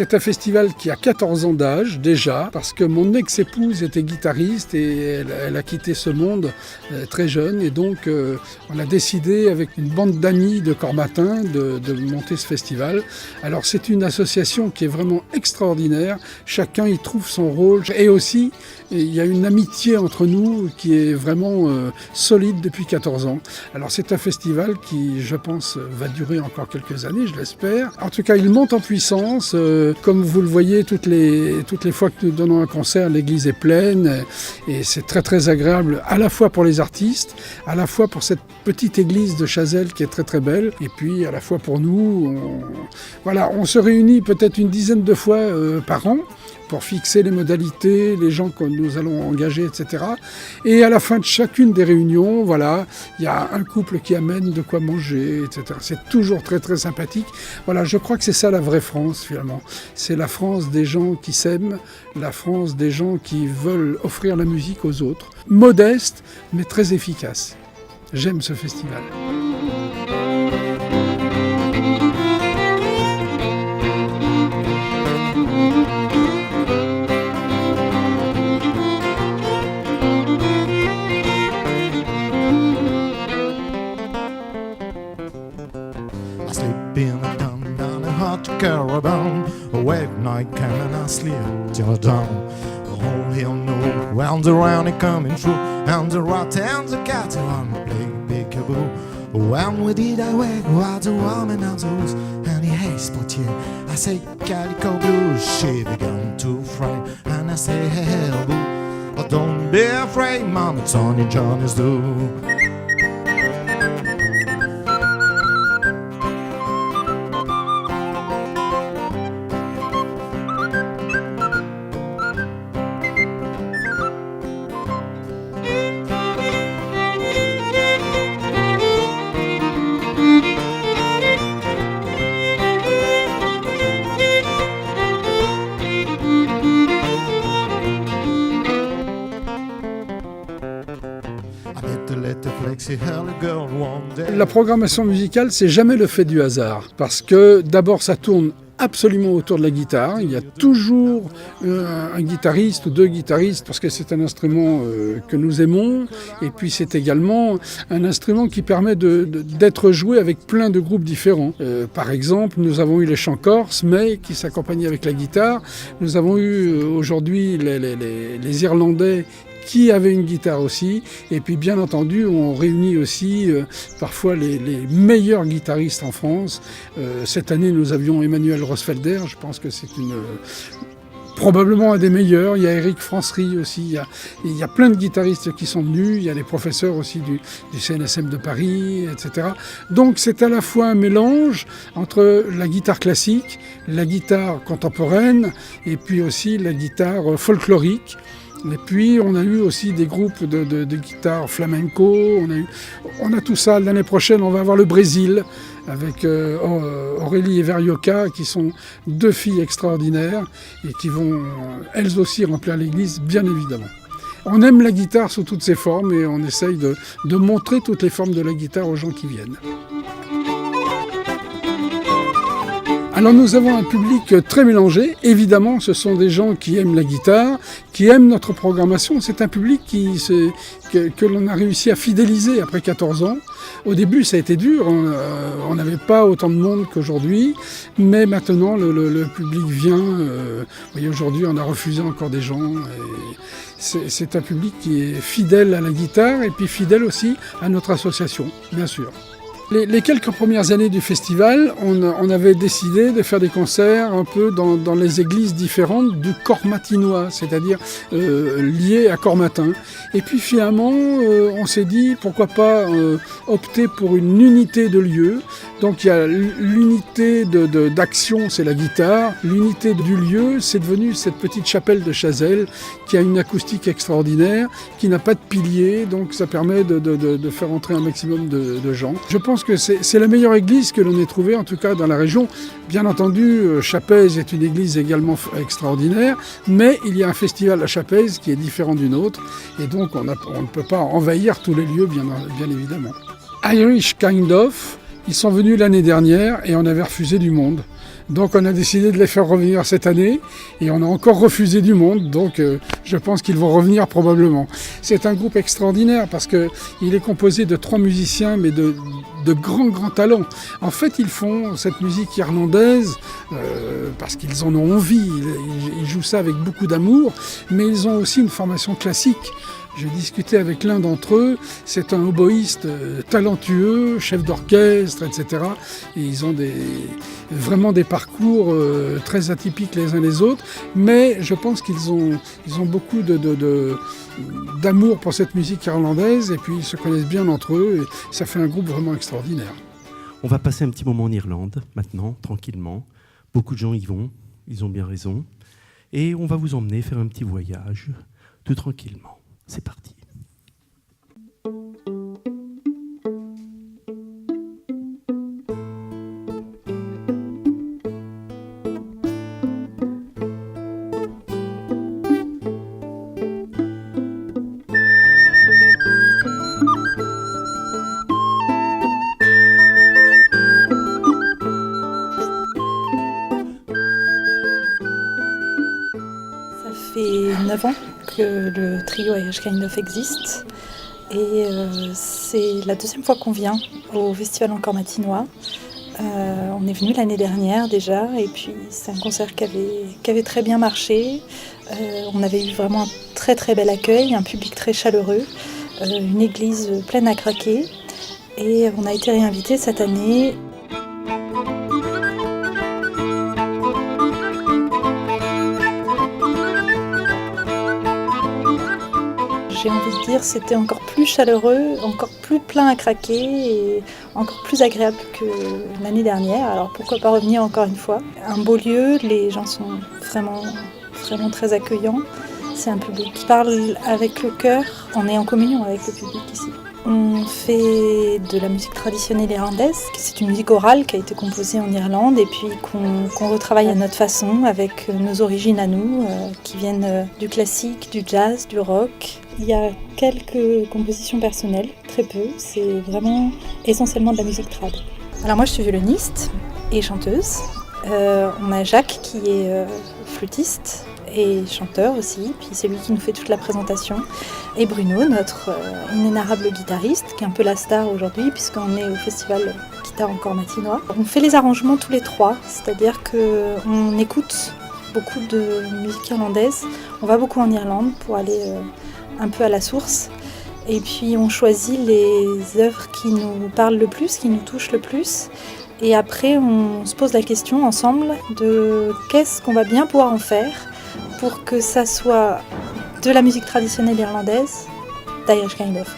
C'est un festival qui a 14 ans d'âge déjà, parce que mon ex-épouse était guitariste et elle a quitté ce monde très jeune. Et donc on a décidé avec une bande d'amis de Cormatin de monter ce festival. Alors c'est une association qui est vraiment extraordinaire. Chacun y trouve son rôle. Et aussi, il y a une amitié entre nous qui est vraiment solide depuis 14 ans. Alors c'est un festival qui, je pense, va durer encore quelques années, je l'espère. En tout cas, il monte en puissance. Comme vous le voyez, toutes les fois que nous donnons un concert, l'église est pleine. Et c'est très très agréable, à la fois pour les artistes, à la fois pour cette petite église de Chazelles qui est très très belle. Et puis à la fois pour nous, on se réunit peut-être une dizaine de fois par an, pour fixer les modalités, les gens que nous allons engager, etc. Et à la fin de chacune des réunions, il y a un couple qui amène de quoi manger, etc. C'est toujours très très sympathique. Voilà, je crois que c'est ça la vraie France finalement. C'est la France des gens qui s'aiment, la France des gens qui veulent offrir la musique aux autres. Modeste, mais très efficace. J'aime ce festival. Caravan, awake night coming and sleep till dawn. Oh, he'll know round around it coming through, and the rat and the cat on big peekaboo. When we did I wake what the woman and those, and he hates but yeah, I say calico blues. She began to fry, and I say hey boo, oh, don't be afraid, mom, it's only Johnny's do. La programmation musicale, c'est jamais le fait du hasard, parce que d'abord ça tourne absolument autour de la guitare. Il y a toujours un guitariste ou deux guitaristes, parce que c'est un instrument que nous aimons, et puis c'est également un instrument qui permet d'être joué avec plein de groupes différents. Par exemple, nous avons eu les chants corses, mais qui s'accompagnaient avec la guitare. Nous avons eu aujourd'hui les Irlandais qui avait une guitare aussi, et puis bien entendu on réunit aussi parfois les meilleurs guitaristes en France. Cette année nous avions Emmanuel Rosfelder, je pense que c'est probablement un des meilleurs. Il y a Eric Francery aussi, il y a plein de guitaristes qui sont venus, il y a des professeurs aussi du CNSM de Paris, etc. Donc c'est à la fois un mélange entre la guitare classique, la guitare contemporaine, et puis aussi la guitare folklorique. Et puis on a eu aussi des groupes de guitare flamenco, on a tout ça. L'année prochaine on va avoir le Brésil avec Aurélie et Verioca, qui sont deux filles extraordinaires et qui vont elles aussi remplir l'église, bien évidemment. On aime la guitare sous toutes ses formes et on essaye de montrer toutes les formes de la guitare aux gens qui viennent. Alors nous avons un public très mélangé. Évidemment, ce sont des gens qui aiment la guitare, qui aiment notre programmation. C'est un public que l'on a réussi à fidéliser après 14 ans. Au début, ça a été dur. On n'avait pas autant de monde qu'aujourd'hui. Mais maintenant, le public vient. Vous voyez, aujourd'hui, on a refusé encore des gens. C'est un public qui est fidèle à la guitare et puis fidèle aussi à notre association, bien sûr. Les quelques premières années du festival, on avait décidé de faire des concerts un peu dans les églises différentes du Cormatinois, c'est-à-dire liées à Cormatin. Et puis finalement, on s'est dit pourquoi pas opter pour une unité de lieu. Donc il y a l'unité d'action, c'est la guitare. L'unité du lieu, c'est devenu cette petite chapelle de Chazelles qui a une acoustique extraordinaire, qui n'a pas de pilier, donc ça permet de faire entrer un maximum de gens. Je pense que c'est la meilleure église que l'on ait trouvée, en tout cas dans la région. Bien entendu, Chapaize est une église également extraordinaire, mais il y a un festival à Chapaize qui est différent d'une autre, et donc on ne peut pas envahir tous les lieux, bien évidemment. Irish Kind of, ils sont venus l'année dernière et on avait refusé du monde. Donc on a décidé de les faire revenir cette année et on a encore refusé du monde, donc je pense qu'ils vont revenir probablement. C'est un groupe extraordinaire parce qu'il est composé de 3 musiciens mais de grands talents. En fait, ils font cette musique irlandaise parce qu'ils en ont envie, ils jouent ça avec beaucoup d'amour, mais ils ont aussi une formation classique. J'ai discuté avec l'un d'entre eux, c'est un oboïste talentueux, chef d'orchestre, etc. Et ils ont vraiment des parcours très atypiques les uns les autres, mais je pense qu'ils ont beaucoup d'amour pour cette musique irlandaise et puis ils se connaissent bien entre eux et ça fait un groupe vraiment extraordinaire. On va passer un petit moment en Irlande maintenant, tranquillement. Beaucoup de gens y vont, ils ont bien raison. Et on va vous emmener faire un petit voyage, tout tranquillement. C'est parti. Ça fait 9 ans que le trio Irish Kind of existe et c'est la 2e fois qu'on vient au Festival Encore Matinois. On est venu l'année dernière déjà et puis c'est un concert qui avait très bien marché. On avait eu vraiment un très bel accueil, un public très chaleureux, une église pleine à craquer et on a été réinvités cette année. J'ai envie de dire c'était encore plus chaleureux, encore plus plein à craquer et encore plus agréable que l'année dernière. Alors pourquoi pas revenir encore une fois. Un beau lieu, les gens sont vraiment très accueillants. C'est un public qui parle avec le cœur, on est en communion avec le public ici. On fait de la musique traditionnelle irlandaise, c'est une musique orale qui a été composée en Irlande et puis qu'on retravaille à notre façon avec nos origines à nous, qui viennent du classique, du jazz, du rock. Il y a quelques compositions personnelles, très peu, c'est vraiment essentiellement de la musique trad. Alors moi je suis violoniste et chanteuse, on a Jacques qui est flûtiste et chanteur aussi, puis c'est lui qui nous fait toute la présentation. Et Bruno, notre inénarrable guitariste, qui est un peu la star aujourd'hui, puisqu'on est au festival Guitare Encore Matinois. On fait les arrangements tous les 3, c'est-à-dire qu'on écoute beaucoup de musique irlandaise, on va beaucoup en Irlande pour aller un peu à la source, et puis on choisit les œuvres qui nous parlent le plus, qui nous touchent le plus, et après on se pose la question ensemble de qu'est-ce qu'on va bien pouvoir en faire pour que ça soit de la musique traditionnelle irlandaise, d'Irish Kind of.